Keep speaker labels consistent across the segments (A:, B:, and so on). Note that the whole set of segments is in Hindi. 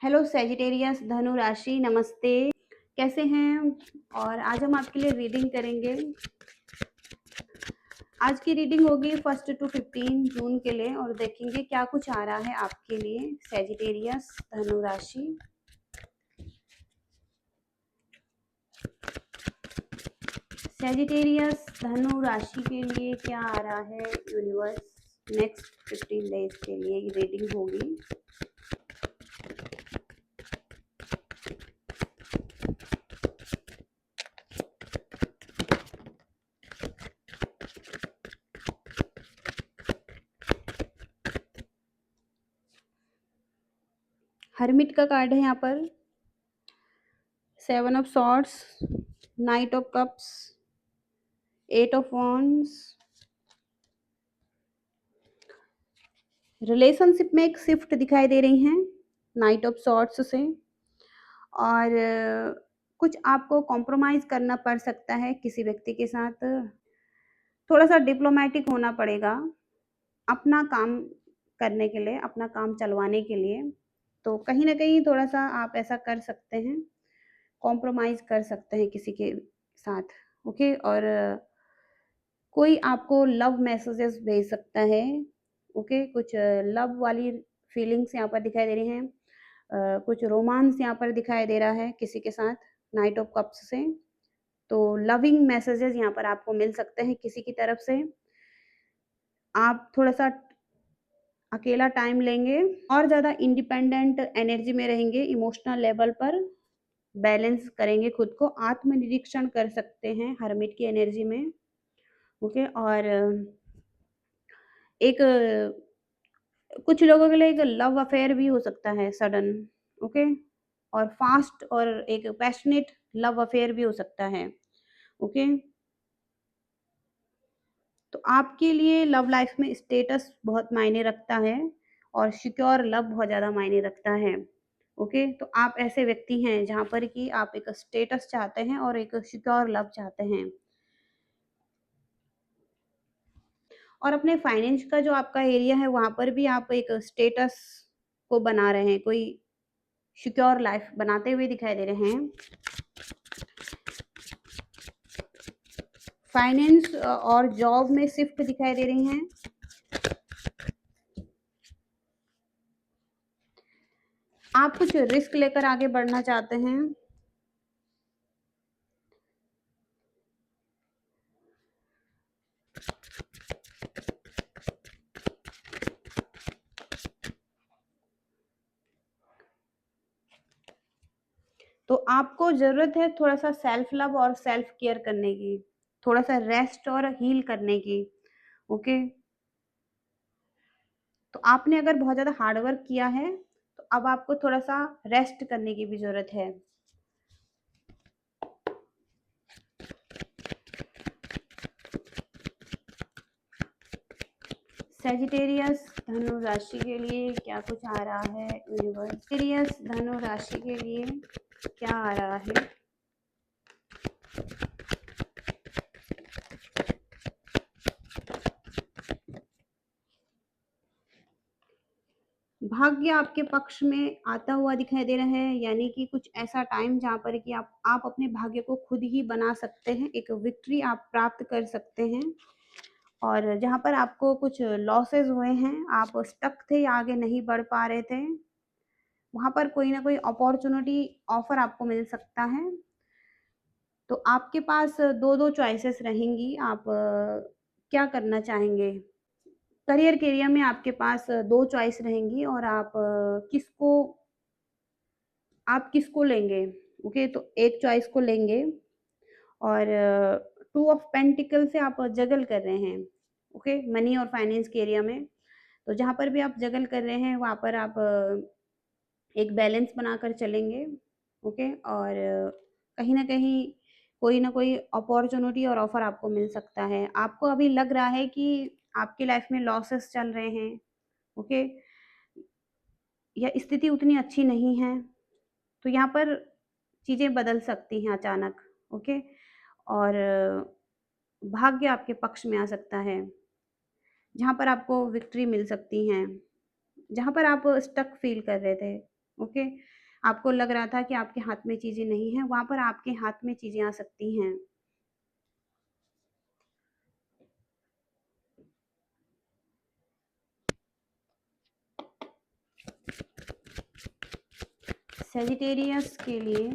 A: हेलो सैजिटेरियस धनु राशि, नमस्ते। कैसे हैं? और आज हम आपके लिए रीडिंग करेंगे। आज की रीडिंग होगी 1 to 15 जून के लिए और देखेंगे क्या कुछ आ रहा है आपके लिए सैजिटेरियस धनु राशि। सैजिटेरियस धनु राशि के लिए क्या आ रहा है यूनिवर्स नेक्स्ट 15 डेज के लिए ये रीडिंग होगी। हर्मिट का कार्ड है यहाँ पर, 7 of swords, night of cups, 8 of wands. Relationship में एक शिफ्ट दिखाई दे रही हैं नाइट ऑफ सॉर्ड्स से, और कुछ आपको कॉम्प्रोमाइज करना पड़ सकता है किसी व्यक्ति के साथ। थोड़ा सा डिप्लोमेटिक होना पड़ेगा अपना काम करने के लिए, अपना काम चलवाने के लिए। तो कहीं ना कहीं थोड़ा सा आप ऐसा कर सकते हैं, कॉम्प्रोमाइज कर सकते हैं किसी के साथ। ओके। और कोई आपको लव मैसेजेस भेज सकता है। ओके। कुछ लव वाली फीलिंग्स यहाँ पर दिखाई दे रही हैं। कुछ रोमांस यहाँ पर दिखाई दे रहा है किसी के साथ नाइट ऑफ कप्स से। तो लविंग मैसेजेस यहाँ पर आपको मिल सकते हैं किसी की तरफ से। आप थोड़ा सा अकेला टाइम लेंगे और ज़्यादा इंडिपेंडेंट एनर्जी में रहेंगे, इमोशनल लेवल पर बैलेंस करेंगे खुद को, आत्मनिरीक्षण कर सकते हैं हर्मिट की एनर्जी में। ओके। और एक कुछ लोगों के लिए एक लव अफेयर भी हो सकता है सडन। ओके। और फास्ट और एक पैशनेट लव अफेयर भी हो सकता है। ओके। तो आपके लिए लव लाइफ में स्टेटस बहुत मायने रखता है और सिक्योर लव बहुत ज़्यादा मायने रखता है। ओके। तो आप ऐसे व्यक्ति हैं जहाँ पर कि आप एक स्टेटस चाहते हैं और एक सिक्योर लव चाहते हैं। और अपने फाइनेंस का जो आपका एरिया है वहाँ पर भी आप एक स्टेटस को बना रहे हैं, कोई सिक्योर लाइफ बनाते हुए दिखाई दे रहे हैं। फाइनेंस और जॉब में शिफ्ट दिखाई दे रही हैं। आप कुछ रिस्क लेकर आगे बढ़ना चाहते हैं। तो आपको ज़रूरत है थोड़ा सा सेल्फ लव और सेल्फ केयर करने की, थोड़ा सा रेस्ट और हील करने की। ओके। तो आपने अगर बहुत ज़्यादा हार्ड वर्क किया है तो अब आपको थोड़ा सा रेस्ट करने की भी ज़रूरत है। सेजिटेरियस धनु राशि के लिए क्या कुछ आ रहा है यूनिवर्स। सेजिटेरियस धनु राशि के लिए क्या आ रहा है। भाग्य आपके पक्ष में आता हुआ दिखाई दे रहा है, यानी कि कुछ ऐसा टाइम जहाँ पर कि आप अपने भाग्य को खुद ही बना सकते हैं, एक विक्ट्री आप प्राप्त कर सकते हैं। और जहाँ पर आपको कुछ लॉसेस हुए हैं, आप स्टक थे, आगे नहीं बढ़ पा रहे थे, वहाँ पर कोई ना कोई अपॉर्चुनिटी ऑफर आपको मिल सकता है। तो आपके पास दो दो चॉइसेस रहेंगी, आप क्या करना चाहेंगे। करियर के एरिया में आपके पास दो चॉइस रहेंगी और आप किसको लेंगे। ओके। तो एक चॉइस को लेंगे और 2 ऑफ पेंटिकल से आप जगल कर रहे हैं। ओके। मनी और फाइनेंस के एरिया में तो जहाँ पर भी आप जगल कर रहे हैं वहाँ पर आप एक बैलेंस बनाकर चलेंगे। ओके। और कहीं ना कहीं कोई ना कोई अपॉर्चुनिटी और ऑफर आपको मिल सकता है। आपको अभी लग रहा है कि आपकी लाइफ में लॉसेस चल रहे हैं। ओके। या स्थिति उतनी अच्छी नहीं है, तो यहाँ पर चीज़ें बदल सकती हैं अचानक। ओके। और भाग्य आपके पक्ष में आ सकता है, जहाँ पर आपको विक्ट्री मिल सकती हैं, जहाँ पर आप स्टक फील कर रहे थे। ओके? आपको लग रहा था कि आपके हाथ में चीज़ें नहीं हैं, वहाँ पर आपके हाथ में चीज़ें आ सकती हैं। सजिटेरियस के लिए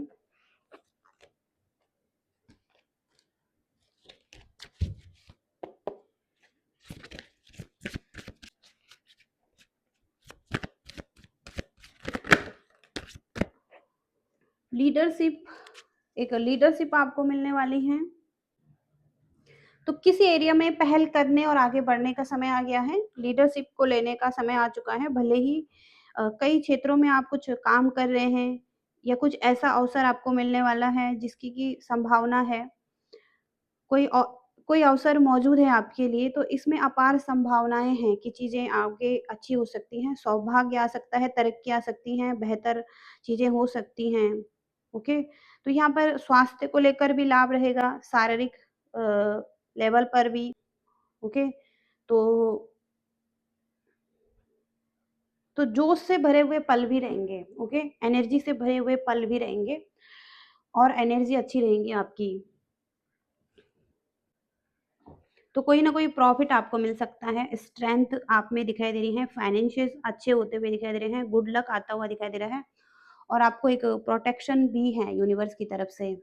A: लीडरशिप एक लीडरशिप आपको मिलने वाली है। तो किसी एरिया में पहल करने और आगे बढ़ने का समय आ गया है। लीडरशिप को लेने का समय आ चुका है। भले ही कई क्षेत्रों में आप कुछ काम कर रहे हैं या कुछ ऐसा अवसर आपको मिलने वाला है जिसकी की संभावना है। कोई औ कोई अवसर मौजूद है आपके लिए, तो इसमें अपार संभावनाएँ हैं कि चीज़ें आगे अच्छी हो सकती हैं, सौभाग्य आ सकता है, तरक्की आ सकती हैं, बेहतर चीज़ें हो सकती हैं, ओके? तो यहाँ पर स्वास्थ्य को लेकर भी लाभ रहेगा, शारीरिक लेवल पर भी, ओके? तो जोश से भरे हुए पल भी रहेंगे, ओके? एनर्जी से भरे हुए पल भी रहेंगे और एनर्जी अच्छी रहेगी आपकी। तो कोई ना कोई प्रॉफ़िट आपको मिल सकता है, स्ट्रेंथ आप में दिखाई दे रही है, फाइनेंशियल अच्छे होते हुए दिखाई दे रहे हैं, गुड लक आता हुआ दिखाई दे रहा है और आपको एक प्रोटेक्शन भी है यूनिवर्स की तरफ से।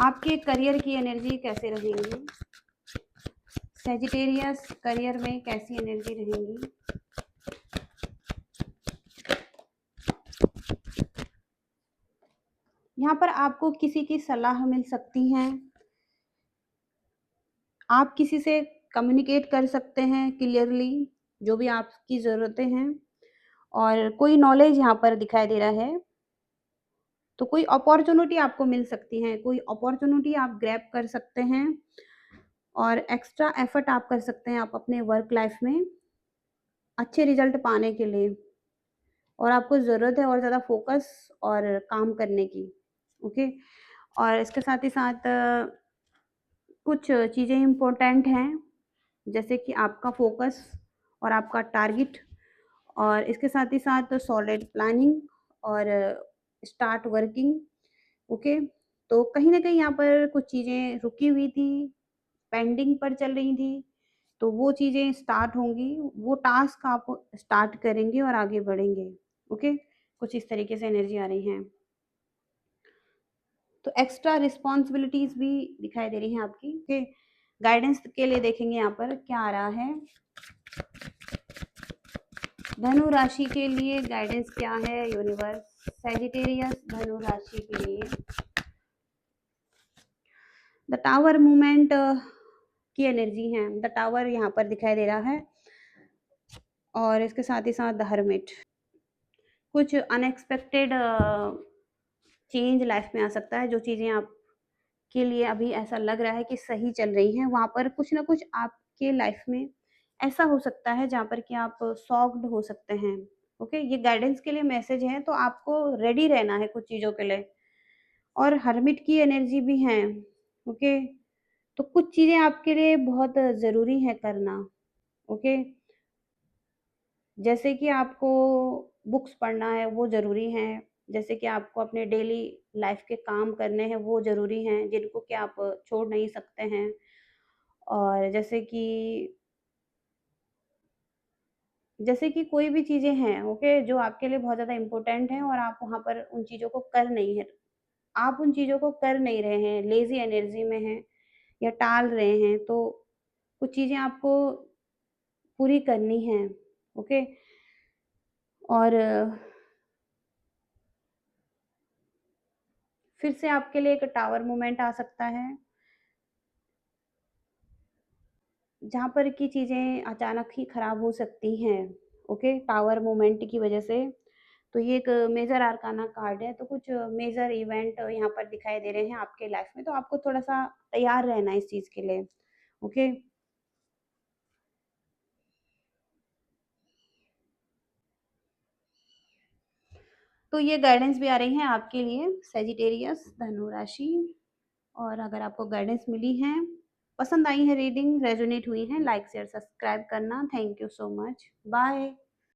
A: आपके करियर की एनर्जी कैसे रहेंगी? सजिटेरियस करियर में कैसी एनर्जी रहेंगी? यहाँ पर आपको किसी की सलाह मिल सकती है। आप किसी से कम्युनिकेट कर सकते हैं क्लियरली, जो भी आपकी ज़रूरतें हैं और कोई नॉलेज यहाँ पर दिखाई दे रहा है। तो कोई अपॉर्च्युनिटी आपको मिल सकती है, कोई अपॉर्च्युनिटी आप ग्रैब कर सकते हैं और एक्स्ट्रा एफर्ट आप कर सकते हैं आप अपने वर्क लाइफ में अच्छे रिजल्ट पाने के लिए और आपको ज़रूरत है और ज़्यादा फोकस और काम करने की, ओके? और इसके साथ ही साथ कुछ चीज़ें इम्पोर्टेंट हैं, जैसे कि आपका फोकस और आपका टारगेट और इसके साथ ही साथ सॉलिड प्लानिंग और स्टार्ट वर्किंग, ओके? तो कहीं न कहीं यहाँ पर कुछ चीज़ें रुकी हुई थी, पेंडिंग पर चल रही थी, तो वो चीज़ें स्टार्ट होंगी, वो टास्क आप स्टार्ट करेंगे और आगे बढ़ेंगे, ओके? कुछ इस तरीके से एनर्जी आ रही हैं। तो एक्स्ट्रा रिस्पॉन्सिबिलिटीज़ भी दिखाई दे रही हैं आपकी, ओके? गाइडेंस के लिए देखेंगे यहाँ पर क्या आ रहा है। धनु राशि के लिए गाइडेंस क्या है यूनिवर्स? सजिटेरियस धनु राशि के लिए द टावर मूवमेंट की एनर्जी है। द टावर यहाँ पर दिखाई दे रहा है और इसके साथ ही साथ द हर्मिट। कुछ अनएक्सपेक्टेड चेंज लाइफ में आ सकता है, जो चीज़ें आपके लिए अभी ऐसा लग रहा है कि सही चल रही हैं, वहाँ पर कुछ ना कुछ आपके लाइफ में ऐसा हो सकता है जहाँ पर कि आप शॉक्ड हो सकते हैं, ओके? ये गाइडेंस के लिए मैसेज है, तो आपको रेडी रहना है कुछ चीज़ों के लिए और हर्मिट की एनर्जी भी है, ओके? तो कुछ चीज़ें आपके लिए बहुत ज़रूरी है करना, ओके? जैसे कि आपको बुक्स पढ़ना है वो ज़रूरी है, जैसे कि आपको अपने डेली लाइफ़ के काम करने हैं वो ज़रूरी हैं, जिनको कि आप छोड़ नहीं सकते हैं। और जैसे कि कोई भी चीज़ें हैं, ओके, जो आपके लिए बहुत ज़्यादा इम्पोर्टेंट हैं और आप वहाँ पर उन चीज़ों को कर नहीं है आप उन चीज़ों को कर नहीं रहे हैं, लेज़ी एनर्जी में हैं या टाल रहे हैं, तो कुछ चीज़ें आपको पूरी करनी हैं, ओके? और फिर से आपके लिए एक टावर मोमेंट आ सकता है, जहाँ पर की चीज़ें अचानक ही खराब हो सकती हैं, ओके? टावर मोमेंट की वज़ह से। तो ये एक मेजर आर्काना कार्ड है, तो कुछ मेजर इवेंट यहाँ पर दिखाई दे रहे हैं आपके लाइफ में, तो आपको थोड़ा-सा तैयार रहना है इस चीज़ के लिए, ओके? तो ये गाइडेंस भी आ रही हैं आपके लिए सैजिटेरियस धनु राशि। और अगर आपको गाइडेंस मिली है, पसंद आई है रीडिंग, रेजोनेट हुई है, लाइक शेयर सब्सक्राइब करना। Thank you so much. Bye.